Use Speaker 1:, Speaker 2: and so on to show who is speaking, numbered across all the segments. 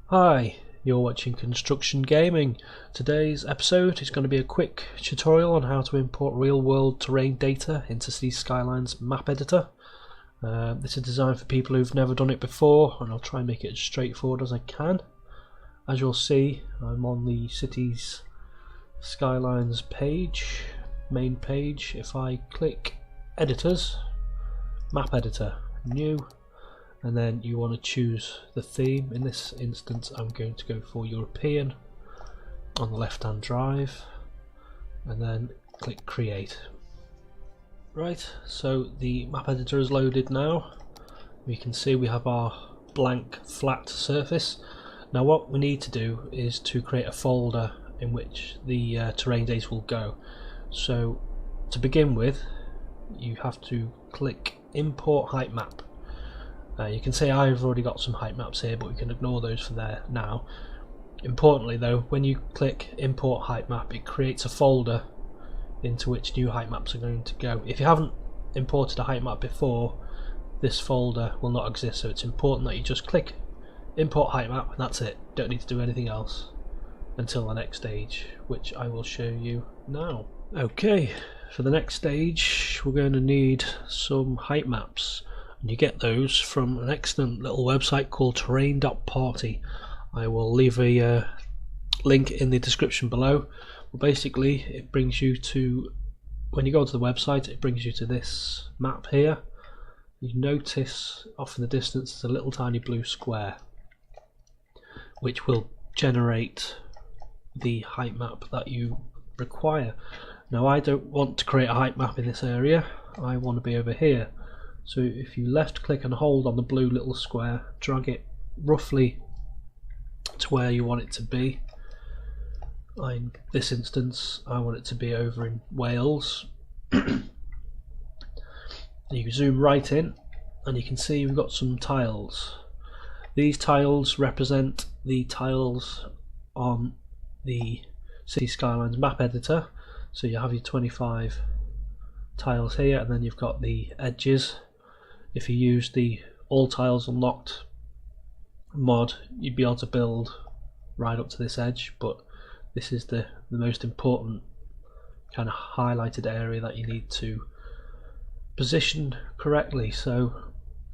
Speaker 1: Hi, you're watching Construction Gaming. Today's episode is going to be a quick tutorial on how to import real-world terrain data into Cities Skylines map editor. This is designed for people who've never done it before, and I'll try and make it as straightforward as I can. As you'll see, I'm on the Cities Skylines page, main page. If I click Editors, Map Editor, New, and then you want to choose the theme. In this instance I'm going to go for European on the left hand drive, and then click Create. Right, so the map editor is loaded now. We can see we have our blank flat surface. Now what we need to do is to create a folder in which the terrain data will go. So to begin with, you have to click Import Height Map. You can see I've already got some height maps here, but we can ignore those for there now. Importantly though, when you click Import Height Map, it creates a folder into which new height maps are going to go. If you haven't imported a height map before, this folder will not exist, so it's important that you just click Import Height Map and that's it. Don't need to do anything else until the next stage, which I will show you now. Okay, for the next stage we're going to need some height maps. And you get those from an excellent little website called terrain.party. I will leave a link in the description below. Well, basically it brings you to, when you go to the website, it brings you to this map here. You notice off in the distance there's a little tiny blue square which will generate the height map that you require. Now I don't want to create a height map in this area, I want to be over here. So if you left click and hold on the blue little square, drag it roughly to where you want it to be. In this instance I want it to be over in Wales. You zoom right in and you can see we've got some tiles. These tiles represent the tiles on the Cities Skylines map editor. So you have your 25 tiles here, and then you've got the edges. If you use the all tiles unlocked mod, you'd be able to build right up to this edge, but this is the most important kind of highlighted area that you need to position correctly. So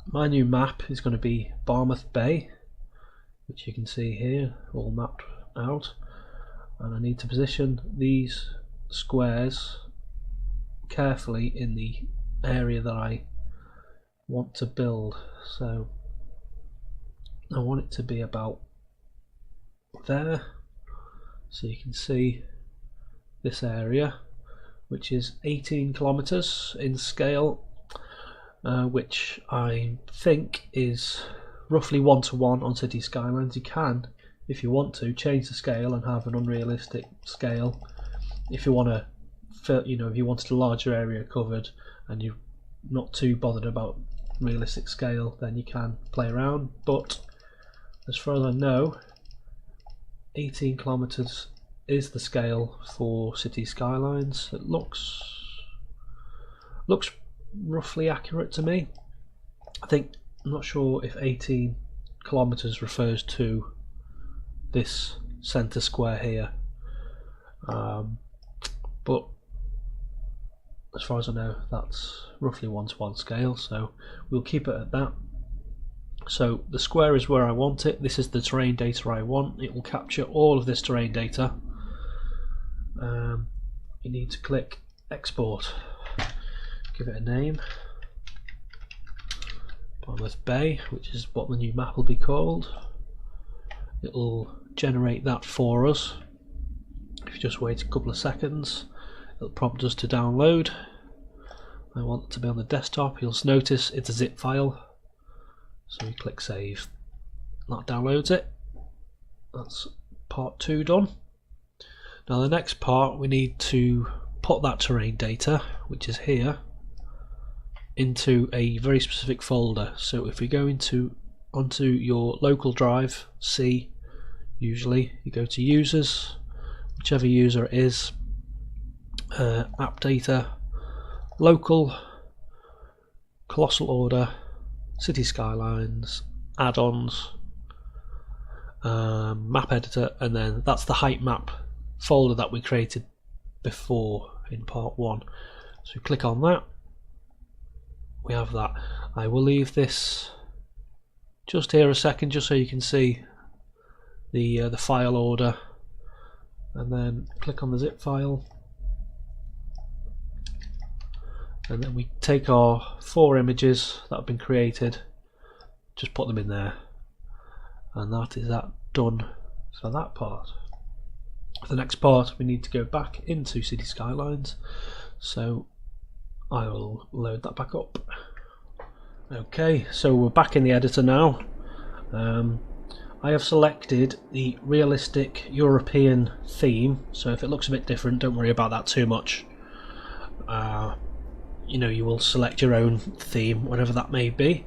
Speaker 1: my new map is going to be Barmouth Bay, which you can see here all mapped out, and I need to position these squares carefully in the area that I want to build. So I want it to be about there, so you can see this area, which is 18 kilometers in scale, which I think is roughly 1:1 on Cities Skylines. You can, if you want to, change the scale and have an unrealistic scale. If you want to, if you wanted a larger area covered and you're not too bothered about realistic scale, then you can play around, but as far as I know 18 kilometers is the scale for City Skylines. It looks roughly accurate to me. I'm not sure if 18 kilometers refers to this center square here, but as far as I know that's roughly 1:1 scale, so we'll keep it at that. So the square is where I want it. This is the terrain data I want. It will capture all of this terrain data. You need to click Export, give it a name, Barmouth Bay, which is what the new map will be called. It will generate that for us. If you just wait a couple of seconds, it'll prompt us to download. I want it to be on the desktop. You'll notice it's a zip file, so you click Save. That downloads it. That's part 2 done. Now the next part, we need to put that terrain data, which is here, into a very specific folder. So if we go onto your local drive, C, usually you go to Users, whichever user it is, App Data, Local, Colossal Order, City Skylines, Add-ons, map editor, and then that's the height map folder that we created before in part 1. So click on that, we have that. I will leave this just here a second just so you can see the file order, and then click on the zip file, and then we take our 4 images that have been created, just put them in there, and that is that done for that part. For the next part we need to go back into Cities Skylines, so I will load that back up. Okay, so we're back in the editor now. I have selected the realistic European theme, so if it looks a bit different, don't worry about that too much. You know, you will select your own theme, whatever that may be.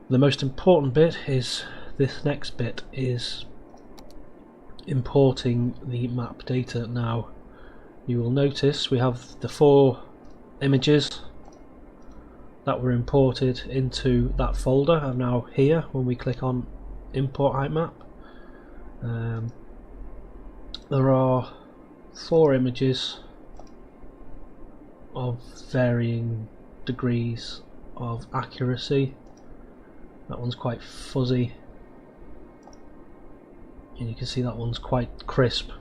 Speaker 1: The most important bit is this next bit, is importing the map data. Now you will notice we have the 4 images that were imported into that folder are now here when we click on import height map. There are 4 images of varying degrees of accuracy. That one's quite fuzzy, and you can see that one's quite crisp,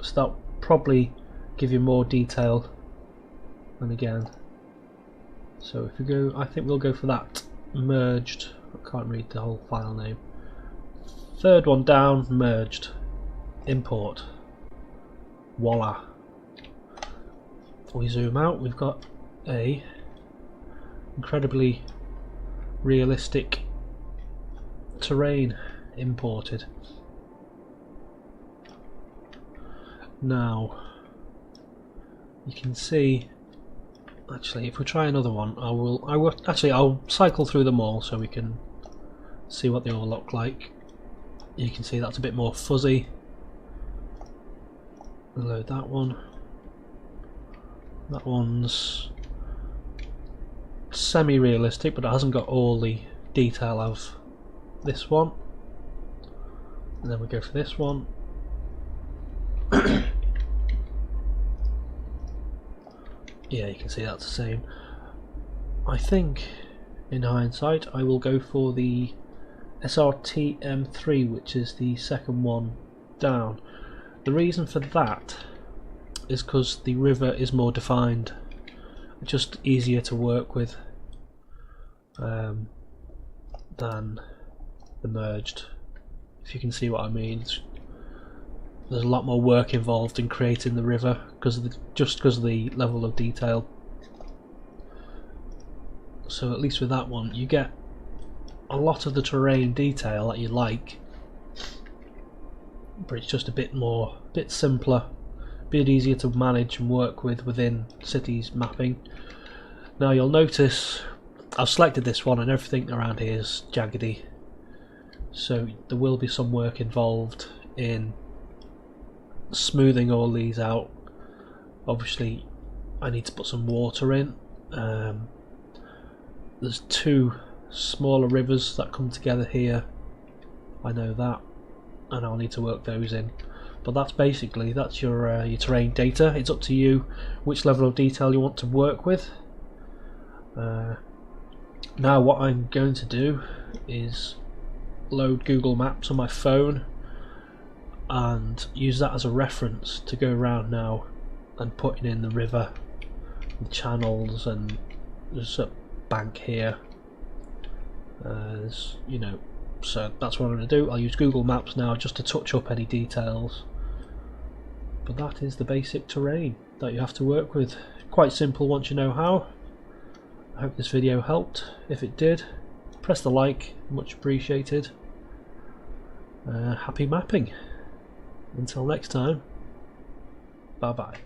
Speaker 1: so that'll probably give you more detail than again. So if we go, I think we'll go for that merged, I can't read the whole file name, 3rd one down, merged, import, voila. We zoom out, we've got a incredibly realistic terrain imported. Now you can see, actually if we try another one, I'll cycle through them all so we can see what they all look like. You can see that's a bit more fuzzy. Load that one. That one's semi-realistic, but it hasn't got all the detail of this one. And then we go for this one. Yeah, you can see that's the same. I think in hindsight I will go for the SRT M3, which is the 2nd one down. The reason for that is because the river is more defined, just easier to work with than the merged, if you can see what I mean. There's a lot more work involved in creating the river just because of the level of detail. So at least with that one you get a lot of the terrain detail that you like, but it's just a bit simpler, a bit easier to manage and work with within cities mapping. Now you'll notice I've selected this one and everything around here is jaggedy, so there will be some work involved in smoothing all these out. Obviously I need to put some water in. There's 2 smaller rivers that come together here, I know that, and I'll need to work those in. But that's your terrain data. It's up to you which level of detail you want to work with. Now what I'm going to do is load Google Maps on my phone and use that as a reference to go around now and putting in the river, the channels, and there's a bank here. You know, so that's what I'm going to do. I'll use Google Maps now just to touch up any details. But that is the basic terrain that you have to work with. Quite simple once you know how. I hope this video helped. If it did, press the like, much appreciated. Happy mapping. Until next time, bye bye.